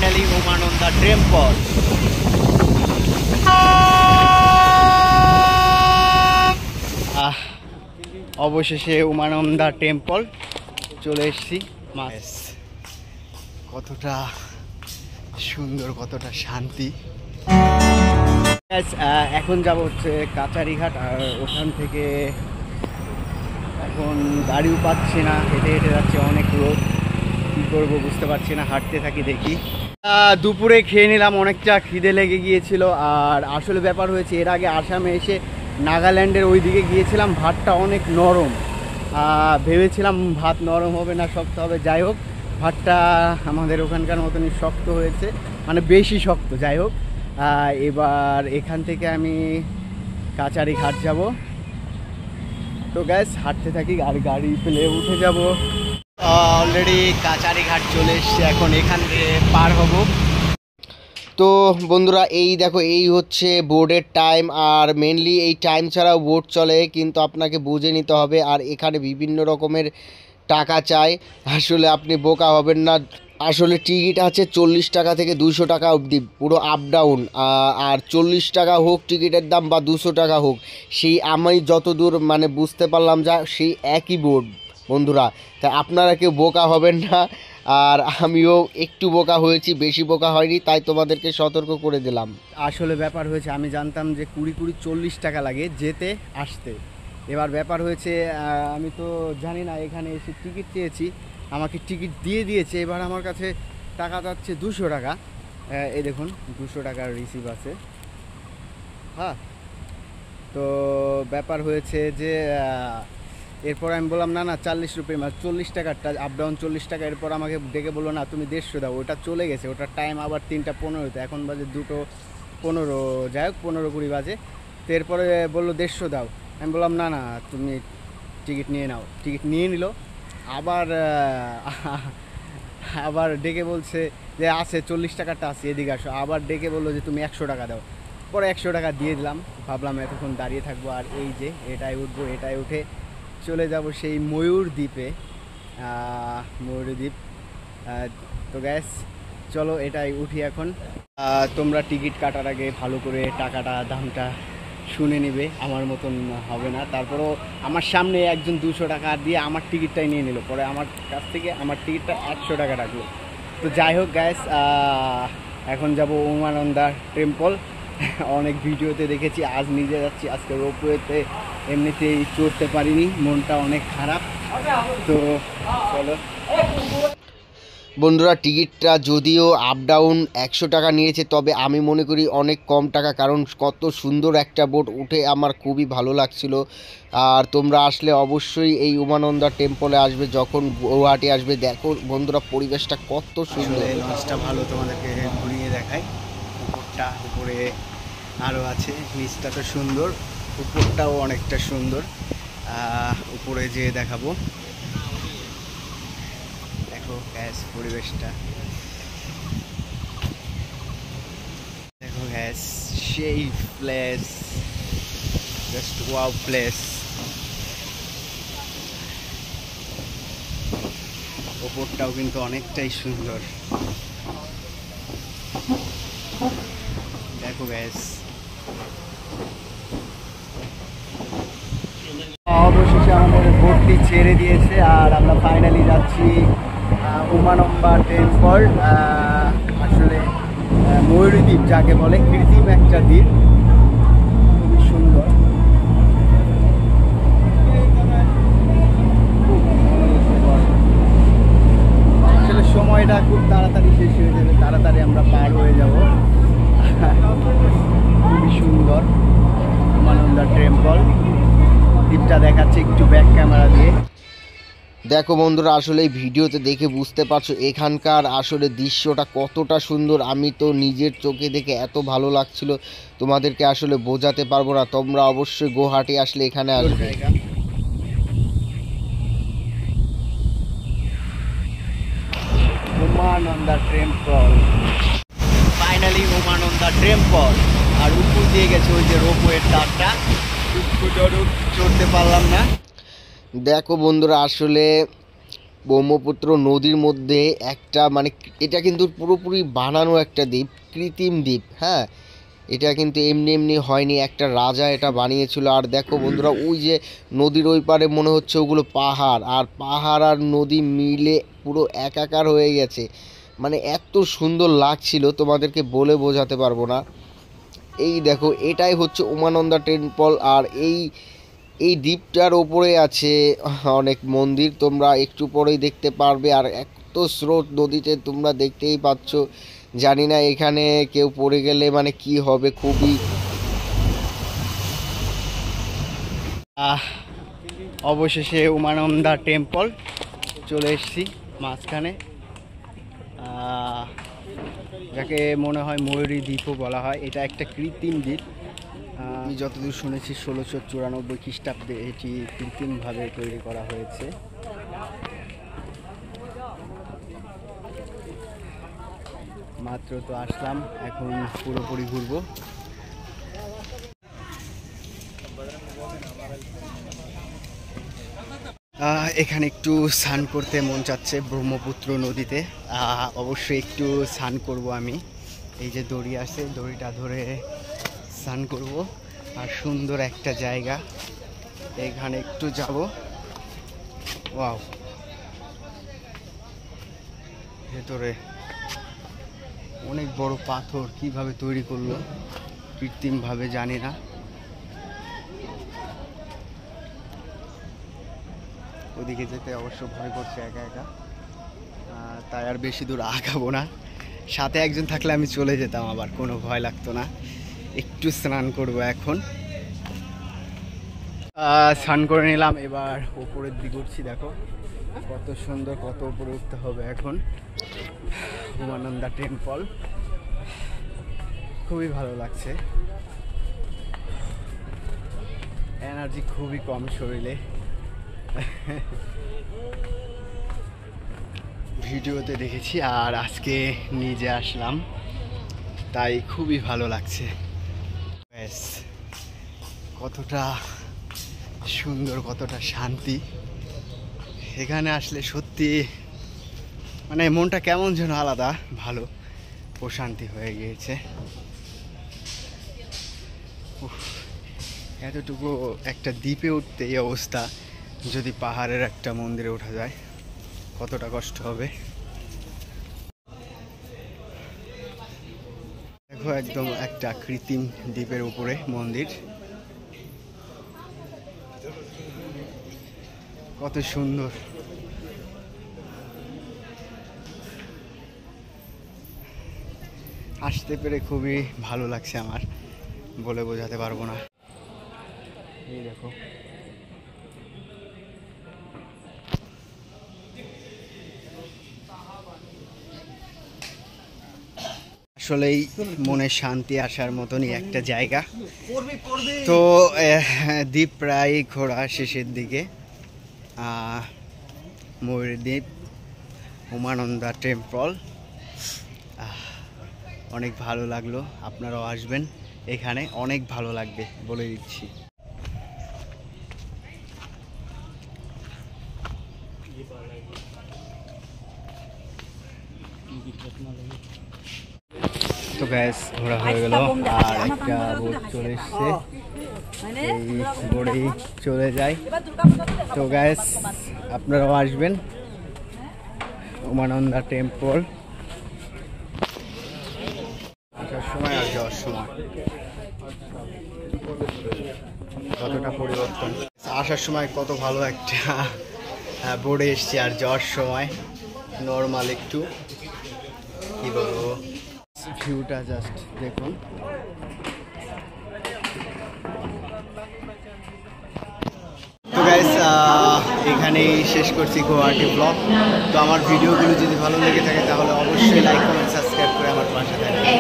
finally Umananda Temple. অবশেষে Umananda temple চলে এসেছি। কতটা সুন্দর, কতটা শান্তি। এখন যাব হচ্ছে কাচারিঘাট, আর ওখান থেকে এখন গাড়িও পাচ্ছি না, হেঁটে হেঁটে যাচ্ছে, অনেক রোদ, কী করবো বুঝতে পারছি না, হাঁটতে থাকি দেখি। দুপুরে খেয়ে নিলাম, অনেকটা খিদে লেগে গিয়েছিল। আর আসলে ব্যাপার হয়েছে, এর আগে আসামে এসে নাগাল্যান্ডের ওই দিকে গিয়েছিলাম, ভাতটা অনেক নরম, ভেবেছিলাম ভাত নরম হবে না শক্ত হবে, যাই হোক ভাতটা আমাদের ওখানকার মতনই শক্ত হয়েছে, মানে বেশি শক্ত। যাই হোক এবার এখান থেকে আমি কাচারিঘাট যাব। তো গ্যাস হাঁটতে থাকি, আর গাড়ি পেলে উঠে যাব। অলরেডি কাচারিঘাট চলে এসছে, এখন এখান থেকে পার হব। তো বন্ধুরা এই দেখো, এই হচ্ছে বোর্ডের টাইম, আর মেনলি এই টাইম ছাড়াও বোর্ড চলে, কিন্তু আপনাকে বুঝে নিতে হবে। আর এখানে বিভিন্ন রকমের টাকা চাই, আসলে আপনি বোকা হবেন না। আসলে টিকিট আছে 40 টাকা থেকে 200 টাকা অবধি, পুরো আপ ডাউন। আর 40 টাকা হোক টিকিটের দাম বা 200 টাকা হোক, সেই আমি যতদূর মানে বুঝতে পারলাম যা, সেই একই বোর্ড বন্ধুরা। তাই আপনারা কেউ বোকা হবেন না, আর আমিও একটু বোকা হয়েছি, বেশি বোকা হয়নি, তাই তোমাদেরকে সতর্ক করে দিলাম। আসলে ব্যাপার হয়েছে, আমি জানতাম যে 20-40 টাকা লাগে যেতে আসতে। এবার ব্যাপার হয়েছে, আমি তো জানি না, এখানে এসে টিকিট চেয়েছি, আমাকে টিকিট দিয়ে দিয়েছে। এবার আমার কাছে টাকা যাচ্ছে 200 টাকা। এই দেখুন 200 টাকার রিসিভ আছে। হ্যাঁ, তো ব্যাপার হয়েছে যে এরপর আমি বললাম না 40 রুপি, মানে 40 টাকারটা আপ ডাউন 40 টাকা। এরপর আমাকে ডেকে বললো না তুমি 150 দাও, ওটা চলে গেছে, ওটার টাইম আবার 3:15, এখন বাজে 2:15, যাই হোক 15-20 বাজে। তো এরপরে বললো 150 দাও, আমি বললাম না তুমি টিকিট নিয়ে নাও। টিকিট নিয়ে নিল, আবার ডেকে বলছে যে আছে 40 টাকাটা আছে, এদিকে আসো। আবার ডেকে বললো যে তুমি 100 টাকা দাও। পরে 100 টাকা দিয়ে দিলাম, ভাবলাম এতক্ষণ দাঁড়িয়ে থাকবো, আর এই যে এটাই উঠবো, এটাই উঠে চলে যাব সেই ময়ূরদ্বীপে, ময়ূরদ্বীপ। তো গ্যাস চলো এটাই উঠি এখন। তোমরা টিকিট কাটার আগে ভালো করে টাকাটা দামটা শুনে নিবে, আমার মতন হবে না। তারপরও আমার সামনে একজন 200 টাকা দিয়ে আমার টিকিটটাই নিয়ে নিল, পরে আমার কাছ থেকে আমার টিকিটটা 100 টাকা রাখলো। তো যাই হোক গ্যাস, এখন যাব উমানন্দা টেম্পল। অনেক ভিডিওতে দেখেছি, আজ নিজে যাচ্ছি। আজকে রোপওয়েতে এমনিতেই চড়তে পারিনি, মনটা অনেক খারাপ। তো চলো বন্ধুরা, টিকিটটা যদিও আপ ডাউন 100 টাকা নিয়েছে, তবে আমি মনে করি অনেক কম টাকা, কারণ কত সুন্দর একটা বোট উঠে আমার খুবই ভালো লাগছিল। আর তোমরা আসলে অবশ্যই এই উমানন্দা টেম্পলে আসবে, যখন গুয়াহাটি আসবে। দেখো বন্ধুরা, পরিবেশটা কত সুন্দর। লঞ্চটা ভালো, তোমাদেরকে ঘুরিয়ে দেখাই। উপরে আরও আছে, নিচটা তো সুন্দর, উপরটাও অনেকটা সুন্দর। উপরে যেয়ে দেখাবো। দেখো গ্যাস পরিবেশটা, দেখো গ্যাস, সেই প্লেস, জাস্ট ওয়াও প্লেস। উপরটাও কিন্তু অনেকটাই সুন্দর, দেখো গ্যাস। অবশেষে আমাদের বোটটি ছেড়ে দিয়েছে, আর আমরা ফাইনালি যাচ্ছি উমানন্দা টেম্পল। আসলে ময়ূরদ্বীপ যাকে বলে, কৃত্রিম একটা দ্বীপ, খুবই সুন্দর। আসলে সময়টা খুব তাড়াতাড়ি শেষ হয়ে যাবে, তাড়াতাড়ি আমরা পার হয়ে যাব। খুবই সুন্দর উমানন্দা টেম্পল। দ্বীপটা দেখাচ্ছে একটু ব্যাক ক্যামেরা দিয়ে। দেখো বন্ধুরা, আসলে এই ভিডিওতে দেখে বুঝতে পারছো এখানকার আসলে দৃশ্যটা কতটা সুন্দর। আমি তো নিজের চোখে দেখে এত ভালো লাগছিল, তোমাদেরকে আসলে বোঝাতে পারবো না। তোমরা অবশ্যই গুয়াহাটি আসলে এখানে আসবে। Umananda temple, finally Umananda temple. আর উপর দিয়ে গেছে ওই যে রোপওয়ের তারটা, চড়তে পারলাম না। দেখো বন্ধুরা, আসলে ব্রহ্মপুত্র নদীর মধ্যে একটা মানে এটা কিন্তু পুরোপুরি বানানো একটা দ্বীপ, কৃত্রিম দ্বীপ। হ্যাঁ, এটা কিন্তু এমনি এমনি হয়নি, একটা রাজা এটা বানিয়েছিল। আর দেখো বন্ধুরা, ওই যে নদীর ওই পারে মনে হচ্ছে ওগুলো পাহাড়, আর পাহাড় আর নদী মিলে পুরো একাকার হয়ে গেছে। মানে এত সুন্দর লাগছিল, তোমাদেরকে বলে বোঝাতে পারবো না। এই দেখো, এটাই হচ্ছে উমানন্দা টেম্পল। আর এই এই দ্বীপটার ওপরে আছে অনেক মন্দির, তোমরা একটু পরেই দেখতে পারবে। আর এত স্রোত নদীতে, তোমরা দেখতেই পাচ্ছ। জানি না এখানে কেউ পড়ে গেলে মানে কি হবে, খুবই। অবশেষে উমানন্দা টেম্পল চলে এসেছি মাঝখানে, যাকে মনে হয় ময়ূরী দ্বীপও বলা হয়। এটা একটা কৃত্রিম দ্বীপ। আমি যতদূর শুনেছি 1694 খ্রিস্টাব্দে এটি কৃত্রিমভাবে তৈরি করা হয়েছে। মাত্র তো আসলাম, এখন পুরোপুরি ঘুরবো। এখানে একটু স্নান করতে মন চাচ্ছে ব্রহ্মপুত্র নদীতে। অবশ্যই একটু স্নান করব আমি। এই যে দড়ি আছে, দড়িটা ধরে স্নান করব। আর সুন্দর একটা জায়গা, এখানে একটু যাব। ওয়াও, ভেতরে অনেক বড় পাথর, কিভাবে তৈরি করলো কৃত্রিমভাবে জানি না। ওদিকে যেতে অবশ্য ভয় করছে একা একা, তাই আর বেশি দূর আগাবো না। সাথে একজন থাকলে আমি চলে যেতাম, আবার কোনো ভয় লাগতো না। একটু স্নান করব এখন। স্নান করে নিলাম, এবার উপরের দিকে উঠছি। দেখো কত সুন্দর, কত উপরে উঠতে হবে এখন। উমানন্দা টেম্পল, খুবই ভালো লাগছে। এনার্জি খুবই কম শরীরে। ভিডিওতে দেখেছি আর আজকে নিজে আসলাম, তাই খুবই ভালো লাগছে। ব্যাস, কতটা সুন্দর, কতটা শান্তি এখানে আসলে। সত্যি মানে মনটা কেমন যেন আলাদা, ভালো প্রশান্তি হয়ে গিয়েছে। এতটুকু একটা দ্বীপে উঠতে এই অবস্থা, যদি পাহাড়ের একটা মন্দিরে ওঠা যায় কতটা কষ্ট হবে। দেখো একদম একটা কৃত্রিম দ্বীপের উপরে মন্দির, কত সুন্দর। আসতে পেরে খুবই ভালো লাগছে আমার, বলে বোঝাতে পারবো না। এই দেখো, আসলেই মনে শান্তি আসার মতনই একটা জায়গা। তো দ্বীপ প্রায় ঘোরা শেষের দিকে। ময়ূরী দ্বীপ, উমানন্দা টেম্পল, অনেক ভালো লাগলো। আপনারাও আসবেন, এখানে অনেক ভালো লাগবে বলে দিচ্ছি। তো গ্যাস ঘোরা হয়ে গেল, আর একটা বোট চলে এসছে, এই বোটেই চলে যায়। তো গ্যাস আপনারাও আসবেন উমানন্দা টেম্পল, আসার সময় আর যাওয়ার সময় কতটা পরিবর্তন। আসার সময় কত ভালো একটা বোর্ডে এসছি, আর যাওয়ার সময় নর্মাল একটু, কি বলবো, ভিউটা জাস্ট দেখুন। তো গাইস, এখানেই শেষ করছি গুয়াহাটি ব্লগ। তো আমার ভিডিওগুলো যদি ভালো লেগে থাকে তাহলে অবশ্যই লাইক কমেন্ট সাবস্ক্রাইব করে আমার পাশে থাকবেন।